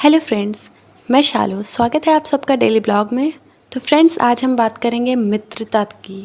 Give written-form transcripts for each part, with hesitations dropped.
Hello friends, मैं शालू। स्वागत है आप सबका डेली ब्लॉग में। तो फ्रेंड्स, आज हम बात करेंगे मित्रता की।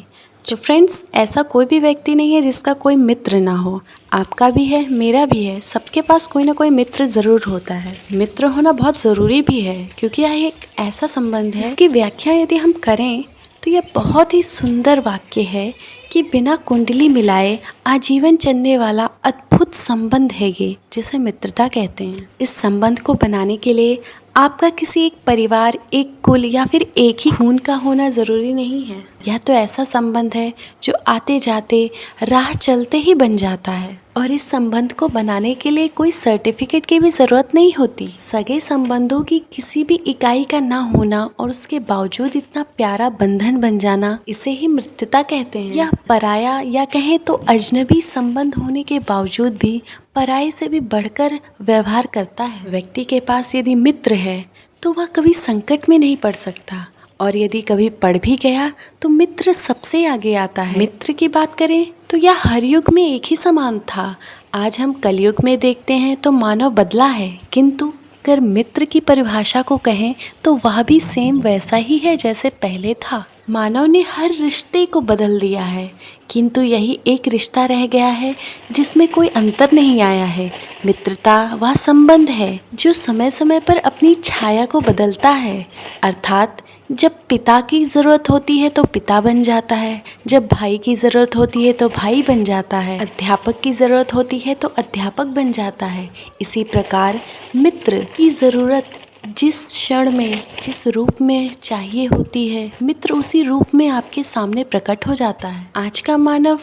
तो फ्रेंड्स, ऐसा कोई भी व्यक्ति नहीं है जिसका कोई मित्र ना हो। आपका भी है, मेरा भी है, सबके पास कोई ना कोई मित्र ज़रूर होता है। मित्र होना बहुत ज़रूरी भी है क्योंकि यह एक ऐसा संबंध है जिसकी व्याख्या यदि हम करें तो यह बहुत ही सुंदर वाक्य है कि बिना कुंडली मिलाए आजीवन चलने वाला अद्भुत संबंध है ये, जिसे मित्रता कहते हैं। इस संबंध को बनाने के लिए आपका किसी एक परिवार, एक कुल या फिर एक ही खून का होना ज़रूरी नहीं है। यह तो ऐसा संबंध है जो आते जाते राह चलते ही बन जाता है। और इस संबंध को बनाने के लिए कोई सर्टिफिकेट की भी ज़रूरत नहीं होती। सगे संबंधों की किसी भी इकाई का ना होना और उसके बावजूद इतना प्यारा बंधन बन जाना, इसे ही मित्रता कहते हैं। यह पराया या कहें तो अजनबी संबंध होने के बावजूद भी पराये से भी बढ़कर व्यवहार करता है। व्यक्ति के पास यदि मित्र है तो वह कभी संकट में नहीं पड़ सकता, और यदि कभी पड़ भी गया तो मित्र सबसे आगे आता है। मित्र की बात करें तो यह हर युग में एक ही समान था। आज हम कलयुग में देखते हैं तो मानव बदला है, किंतु अगर मित्र की परिभाषा को कहें तो वह भी सेम वैसा ही है जैसे पहले था। मानव ने हर रिश्ते को बदल दिया है, किंतु यही एक रिश्ता रह गया है जिसमें कोई अंतर नहीं आया है। मित्रता वह संबंध है जो समय समय पर अपनी छाया को बदलता है। अर्थात जब पिता की ज़रूरत होती है तो पिता बन जाता है, जब भाई की ज़रूरत होती है तो भाई बन जाता है, अध्यापक की ज़रूरत होती है तो अध्यापक बन जाता है। इसी प्रकार मित्र की ज़रूरत जिस क्षण में, जिस रूप में चाहिए होती है, मित्र उसी रूप में आपके सामने प्रकट हो जाता है। आज का मानव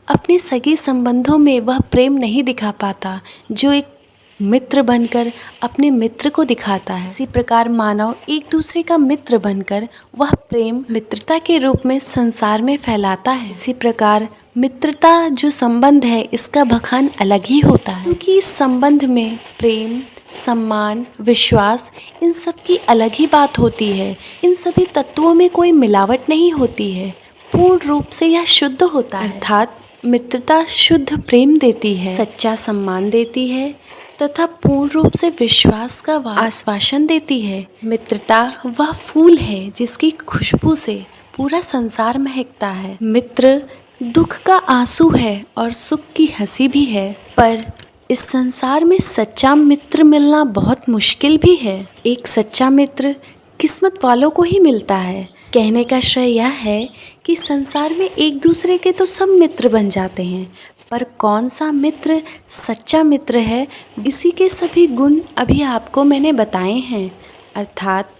अपने सगे संबंधों में वह प्रेम नहीं दिखा पाता जो एक मित्र बनकर अपने मित्र को दिखाता है। इसी प्रकार मानव एक दूसरे का मित्र बनकर वह प्रेम मित्रता के रूप में संसार में फैलाता है। इसी प्रकार मित्रता जो संबंध है, इसका बखान अलग ही होता है, क्योंकि इस संबंध में प्रेम, सम्मान, विश्वास, इन सब की अलग ही बात होती है। इन सभी तत्वों में कोई मिलावट नहीं होती है, पूर्ण रूप से यह शुद्ध होता है। अर्थात मित्रता शुद्ध प्रेम देती है, सच्चा सम्मान देती है तथा पूर्ण रूप से विश्वास का आश्वासन देती है। मित्रता वह फूल है जिसकी खुशबू से पूरा संसार महकता है। मित्र दुख का आंसू है और सुख की हंसी भी है, पर इस संसार में सच्चा मित्र मिलना बहुत मुश्किल भी है। एक सच्चा मित्र किस्मत वालों को ही मिलता है। कहने का श्रेय यह है कि संसार में एक दूसरे के तो सब मित्र बन जाते हैं, पर कौन सा मित्र सच्चा मित्र है, इसी के सभी गुण अभी आपको मैंने बताए हैं। अर्थात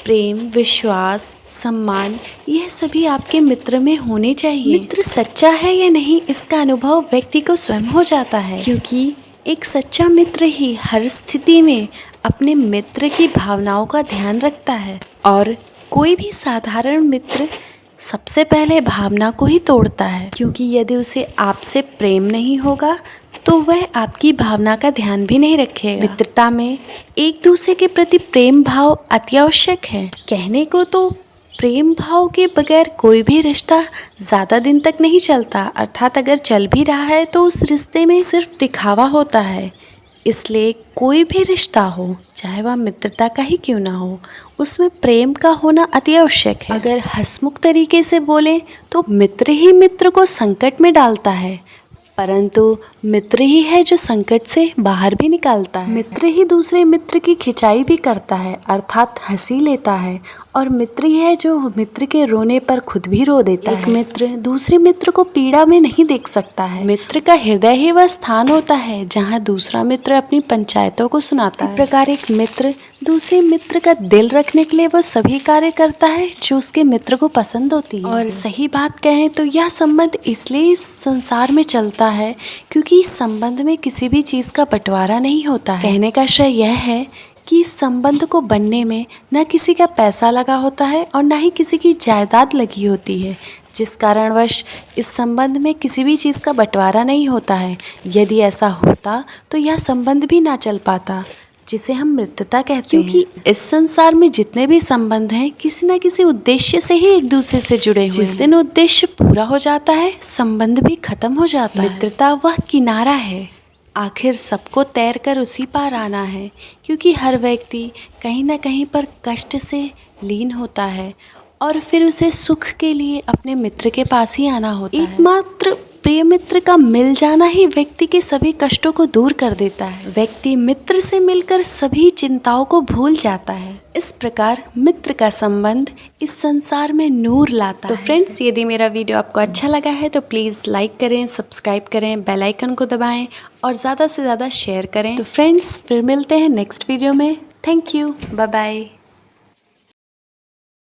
प्रेम, विश्वास, सम्मान, यह सभी आपके मित्र में होने चाहिए। मित्र सच्चा है या नहीं, इसका अनुभव व्यक्ति को स्वयं हो जाता है, क्योंकि एक सच्चा मित्र ही हर स्थिति में अपने मित्र की भावनाओं का ध्यान रखता है। और कोई भी साधारण मित्र सबसे पहले भावना को ही तोड़ता है, क्योंकि यदि उसे आपसे प्रेम नहीं होगा तो वह आपकी भावना का ध्यान भी नहीं रखेगा। मित्रता में एक दूसरे के प्रति प्रेम भाव अति आवश्यक है। कहने को तो प्रेम भाव के बगैर कोई भी रिश्ता ज़्यादा दिन तक नहीं चलता, अर्थात अगर चल भी रहा है तो उस रिश्ते में सिर्फ दिखावा होता है। इसलिए कोई भी रिश्ता हो, चाहे वह मित्रता का ही क्यों ना हो, उसमें प्रेम का होना अति आवश्यक है। अगर हंसमुख तरीके से बोले तो मित्र ही मित्र को संकट में डालता है, परंतु मित्र ही है जो संकट से बाहर भी निकालता है। मित्र ही दूसरे मित्र की खिंचाई भी करता है, अर्थात हंसी लेता है, और मित्र ही है जो मित्र के रोने पर खुद भी रो देता है। एक मित्र दूसरे मित्र को पीड़ा में नहीं देख सकता है। मित्र का हृदय ही वह स्थान होता है जहाँ दूसरा मित्र अपनी पंचायतों को सुनाता है। इसी प्रकार एक मित्र दूसरे मित्र का दिल रखने के लिए वो सभी कार्य करता है जो उसके मित्र को पसंद होती है। और सही बात कहें तो यह संबंध इसलिए इस संसार में चलता है क्योंकि इस संबंध में किसी भी चीज़ का बंटवारा नहीं होता है। कहने का श्रेय यह है कि इस संबंध को बनने में न किसी का पैसा लगा होता है और न ही किसी की जायदाद लगी होती है, जिस कारणवश इस संबंध में किसी भी चीज़ का बंटवारा नहीं होता है। यदि ऐसा होता तो यह संबंध भी ना चल पाता, जिसे हम मित्रता कहते हैं। क्योंकि इस संसार में जितने भी संबंध हैं किसी न किसी उद्देश्य से ही एक दूसरे से जुड़े हुए हैं। जिस दिन उद्देश्य पूरा हो जाता है संबंध भी खत्म हो जाता है। मित्रता वह किनारा है आखिर सबको तैरकर उसी पार आना है, क्योंकि हर व्यक्ति कहीं ना कहीं पर कष्ट से लीन होता है और फिर उसे सुख के लिए अपने मित्र के पास ही आना होता है। एकमात्र प्रिय मित्र का मिल जाना ही व्यक्ति के सभी कष्टों को दूर कर देता है। व्यक्ति मित्र से मिलकर सभी चिंताओं को भूल जाता है। इस प्रकार मित्र का संबंध इस संसार में नूर लाता है। तो फ्रेंड्स, यदि मेरा वीडियो आपको अच्छा लगा है तो प्लीज़ लाइक करें, सब्सक्राइब करें, बेल आइकन को दबाएं और ज़्यादा से ज़्यादा शेयर करें। तो फ्रेंड्स, फिर मिलते हैं नेक्स्ट वीडियो में। Thank you, bye bye.